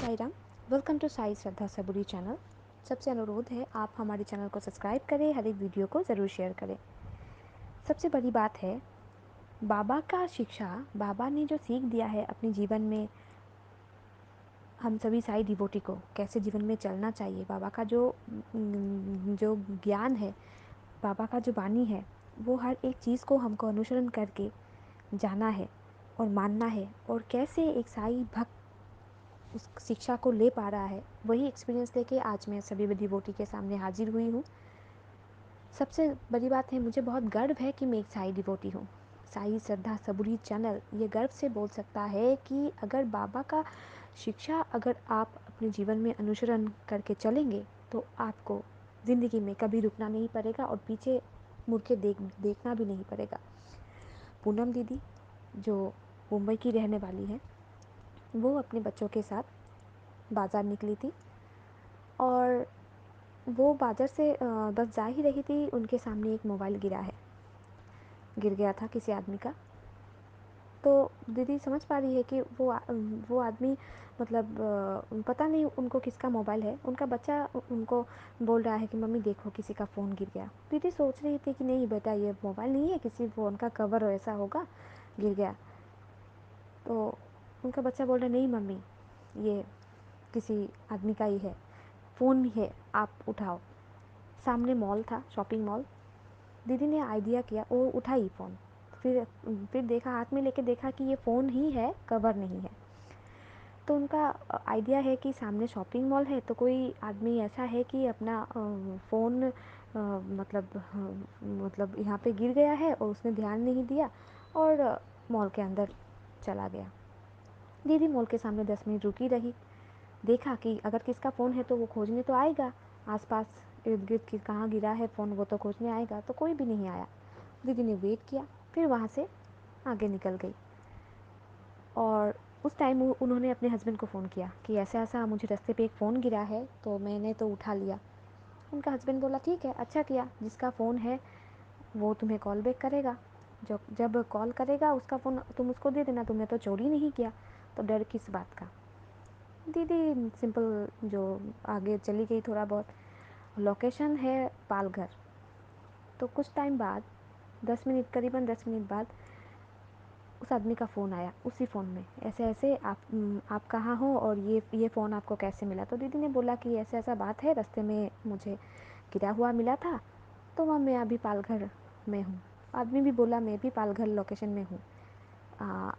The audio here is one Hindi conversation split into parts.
Sai Ram. Welcome to Sai Shraddha Saburi channel. सबसे अनुरोध है आप हमारे चैनल को सब्सक्राइब करें, हर एक वीडियो को ज़रूर शेयर करें। सबसे बड़ी बात है बाबा का शिक्षा, बाबा ने जो सीख दिया है अपने जीवन में हम सभी साई डिवोटी को कैसे जीवन में चलना चाहिए, बाबा का जो ज्ञान है, बाबा का जो वाणी है, वो हर एक चीज़ को हमको अनुसरण करके जाना है और मानना है, और कैसे एक साई भक्त उस शिक्षा को ले पा रहा है, वही एक्सपीरियंस लेके आज मैं सभी डिवोटी के सामने हाजिर हुई हूँ। सबसे बड़ी बात है, मुझे बहुत गर्व है कि मैं एक साई डिवोटी हूँ। साई श्रद्धा सबूरी चैनल ये गर्व से बोल सकता है कि अगर बाबा का शिक्षा अगर आप अपने जीवन में अनुसरण करके चलेंगे तो आपको ज़िंदगी में कभी रुकना नहीं पड़ेगा और पीछे मुड़ के देखना भी नहीं पड़ेगा। पूनम दीदी जो मुंबई की रहने वाली है, वो अपने बच्चों के साथ बाज़ार निकली थी और वो बाज़ार से बस जा ही रही थी, उनके सामने एक मोबाइल गिर गया था किसी आदमी का। तो दीदी समझ पा रही है कि वो आदमी मतलब पता नहीं उनको किसका मोबाइल है, उनका बच्चा उनको बोल रहा है कि मम्मी देखो किसी का फ़ोन गिर गया। दीदी सोच रही थी कि नहीं बेटा, ये मोबाइल नहीं है, किसी फ़ोन का कवर ऐसा होगा गिर गया। तो उनका बच्चा बोल रहा नहीं मम्मी, ये किसी आदमी का ही है, फ़ोन है, आप उठाओ। सामने मॉल था, शॉपिंग मॉल। दीदी ने आइडिया किया, वो उठाई फ़ोन। फिर देखा, हाथ में लेके देखा कि ये फ़ोन ही है, कवर नहीं है। तो उनका आइडिया है कि सामने शॉपिंग मॉल है तो कोई आदमी ऐसा है कि अपना फ़ोन मतलब यहाँ पे गिर गया है और उसने ध्यान नहीं दिया और मॉल के अंदर चला गया। दीदी मॉल के सामने 10 मिनट रुकी रही, देखा कि अगर किसका फ़ोन है तो वो खोजने तो आएगा, आसपास इर्द गिर्द कि कहाँ गिरा है फ़ोन, वो तो खोजने आएगा। तो कोई भी नहीं आया। दीदी ने वेट किया, फिर वहाँ से आगे निकल गई और उस टाइम उन्होंने अपने हस्बैंड को फ़ोन किया कि ऐसा ऐसा मुझे रास्ते पे एक फ़ोन गिरा है, तो मैंने तो उठा लिया। उनका हस्बैंड बोला ठीक है, अच्छा किया, जिसका फ़ोन है वो तुम्हें कॉल बैक करेगा, जब कॉल करेगा उसका फ़ोन तुम उसको दे देना, तुमने तो चोरी नहीं किया, तो डर किस बात का। दीदी सिंपल जो आगे चली गई, थोड़ा बहुत लोकेशन है पालघर। तो कुछ टाइम बाद 10 मिनट, करीबन 10 मिनट बाद उस आदमी का फ़ोन आया, उसी फ़ोन में ऐसे ऐसे आप कहाँ हो और ये फ़ोन आपको कैसे मिला। तो दीदी ने बोला कि ऐसा ऐसा बात है, रास्ते में मुझे गिरा हुआ मिला था, तो वह मैं अभी पालघर में हूँ। आदमी भी बोला मैं भी पालघर लोकेशन में हूँ,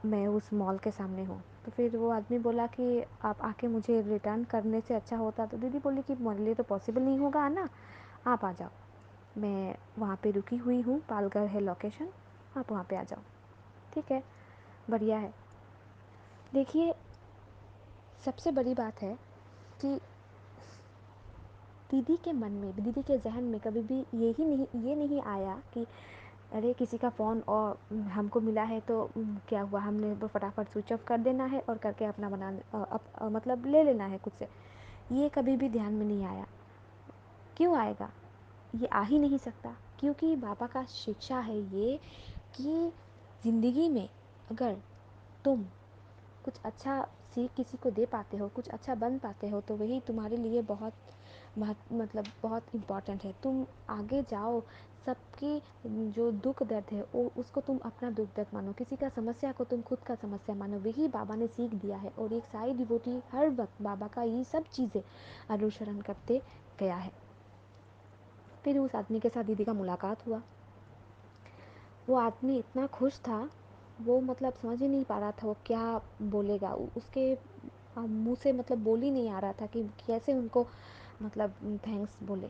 मैं उस मॉल के सामने हूँ। तो फिर वो आदमी बोला कि आप आके मुझे रिटर्न करने से अच्छा होता। तो दीदी बोली कि मेरे लिए तो पॉसिबल नहीं होगा आना, आप आ जाओ, मैं वहाँ पे रुकी हुई हूँ, पालघर है लोकेशन, आप वहाँ पे आ जाओ। ठीक है, बढ़िया है। देखिए, सबसे बड़ी बात है कि दीदी के मन में, दीदी के जहन में कभी भी ये नहीं आया कि अरे किसी का फ़ोन और हमको मिला है तो क्या हुआ, हमने वो फटाफट स्विच ऑफ कर देना है और करके अपना मतलब ले लेना है खुद से। ये कभी भी ध्यान में नहीं आया। क्यों आएगा, ये आ ही नहीं सकता, क्योंकि बाबा का शिक्षा है ये कि ज़िंदगी में अगर तुम कुछ अच्छा सीख किसी को दे पाते हो, कुछ अच्छा बन पाते हो, तो वही तुम्हारे लिए बहुत मतलब बहुत इम्पॉर्टेंट है। तुम आगे जाओ, सबकी जो दुख दर्द है वो उसको तुम अपना दुख दर्द मानो, किसी का समस्या को तुम खुद का समस्या मानो, वही बाबा ने सीख दिया है। और एक साई डिवोटी हर वक्त बाबा का ये सब चीज़ें अनुसरण करते गया है। फिर उस आदमी के साथ दीदी का मुलाकात हुआ। वो आदमी इतना खुश था, वो मतलब समझ ही नहीं पा रहा था वो क्या बोलेगा। उसके मुंह से मतलब बोल ही नहीं आ रहा था कि कैसे उनको मतलब थैंक्स बोले।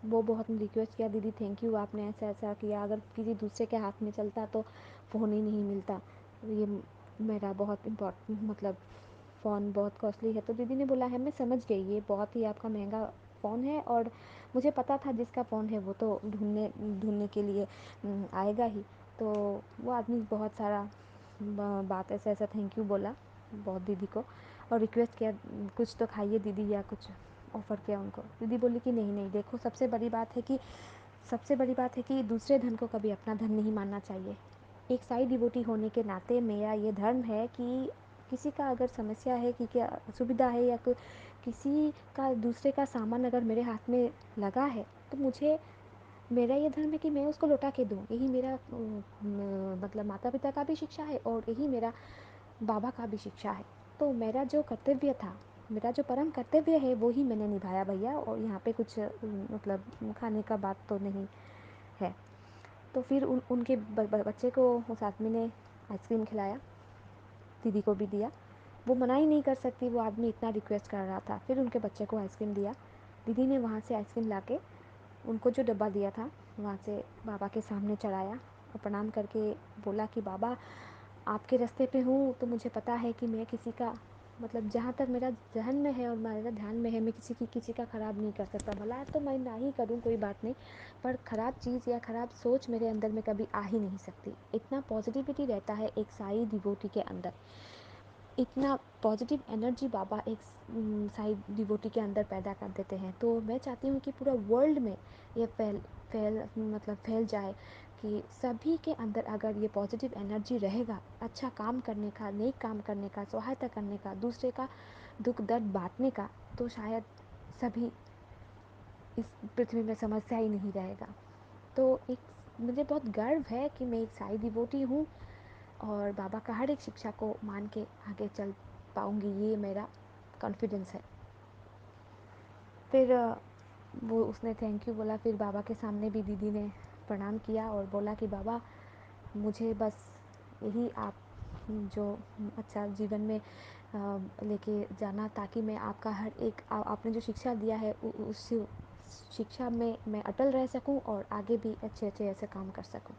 वो बहुत रिक्वेस्ट किया, दीदी थैंक यू, आपने ऐसा ऐसा किया, अगर किसी दूसरे के हाथ में चलता तो फ़ोन ही नहीं मिलता, ये मेरा बहुत इम्पोर्टेंट मतलब फ़ोन बहुत कॉस्टली है। तो दीदी ने बोला है मैं समझ गई, ये बहुत ही आपका महंगा फ़ोन है और मुझे पता था जिसका फ़ोन है वो तो ढूंढने के लिए आएगा ही। तो वो आदमी बहुत सारा बात ऐसा ऐसा थैंक यू बोला बहुत दीदी को और रिक्वेस्ट किया कुछ तो खाइए दीदी, या कुछ ऑफ़र किया उनको। दीदी बोली कि नहीं नहीं, देखो सबसे बड़ी बात है कि दूसरे धन को कभी अपना धन नहीं मानना चाहिए। एक साई डिवोटी होने के नाते मेरा ये धर्म है कि किसी का अगर समस्या है कि क्या असुविधा है या किसी का दूसरे का सामान अगर मेरे हाथ में लगा है, तो मुझे मेरा ये धर्म है कि मैं उसको लौटा के दूँ। यही मेरा मतलब माता पिता का भी शिक्षा है और यही मेरा बाबा का भी शिक्षा है। तो मेरा जो कर्तव्य था, मेरा जो परम कर्तव्य है, वो ही मैंने निभाया भैया। और यहाँ पे कुछ मतलब खाने का बात तो नहीं है। तो फिर उनके बच्चे को उस आदमी ने आइसक्रीम खिलाया, दीदी को भी दिया। वो मना ही नहीं कर सकती, वो आदमी इतना रिक्वेस्ट कर रहा था। फिर उनके बच्चे को आइसक्रीम दिया। दीदी ने वहाँ से आइसक्रीम ला के उनको जो डब्बा दिया था वहाँ से बाबा के सामने चढ़ाया और प्रणाम करके बोला कि बाबा, आपके रास्ते पे हूँ तो मुझे पता है कि मैं किसी का मतलब जहाँ तक मेरा जहन में है और मेरा ध्यान में है, मैं किसी का ख़राब नहीं कर सकता। भला तो मैं ना ही करूँ, कोई बात नहीं, पर ख़राब चीज़ या ख़राब सोच मेरे अंदर में कभी आ ही नहीं सकती। इतना पॉजिटिविटी रहता है एक साई डिवोटी के अंदर, इतना पॉजिटिव एनर्जी बाबा एक साई डिवोटी के अंदर पैदा कर देते हैं। तो मैं चाहती हूँ कि पूरा वर्ल्ड में ये फैल जाए कि सभी के अंदर अगर ये पॉजिटिव एनर्जी रहेगा, अच्छा काम करने का, नेक काम करने का, सहायता करने का, दूसरे का दुख दर्द बांटने का, तो शायद सभी इस पृथ्वी में समस्या ही नहीं रहेगा। तो एक मुझे बहुत गर्व है कि मैं एक साई डिवोटी हूँ और बाबा का हर एक शिक्षा को मान के आगे चल पाऊँगी, ये मेरा कॉन्फिडेंस है। फिर वो उसने थैंक यू बोला। फिर बाबा के सामने भी दीदी ने प्रणाम किया और बोला कि बाबा, मुझे बस यही आप जो अच्छा जीवन में लेके जाना, ताकि मैं आपका हर एक आपने जो शिक्षा दिया है उस शिक्षा में मैं अटल रह सकूं और आगे भी अच्छे अच्छे ऐसे काम कर सकूं।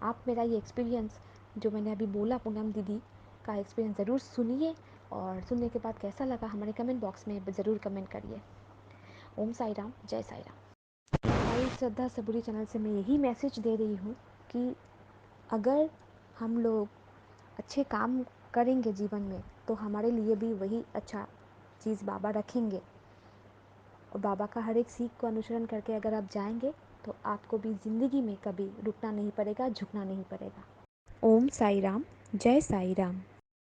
आप मेरा ये एक्सपीरियंस जो मैंने अभी बोला पूनम दीदी का एक्सपीरियंस ज़रूर सुनिए और सुनने के बाद कैसा लगा हमारे कमेंट बॉक्स में ज़रूर कमेंट करिए। ओम साई राम, जय साई राम। साई श्रद्धा सबूरी चैनल से मैं यही मैसेज दे रही हूँ कि अगर हम लोग अच्छे काम करेंगे जीवन में, तो हमारे लिए भी वही अच्छा चीज़ बाबा रखेंगे। और बाबा का हर एक सीख को अनुसरण करके अगर आप जाएंगे, तो आपको भी ज़िंदगी में कभी रुकना नहीं पड़ेगा, झुकना नहीं पड़ेगा। ओम साई राम, जय साई राम।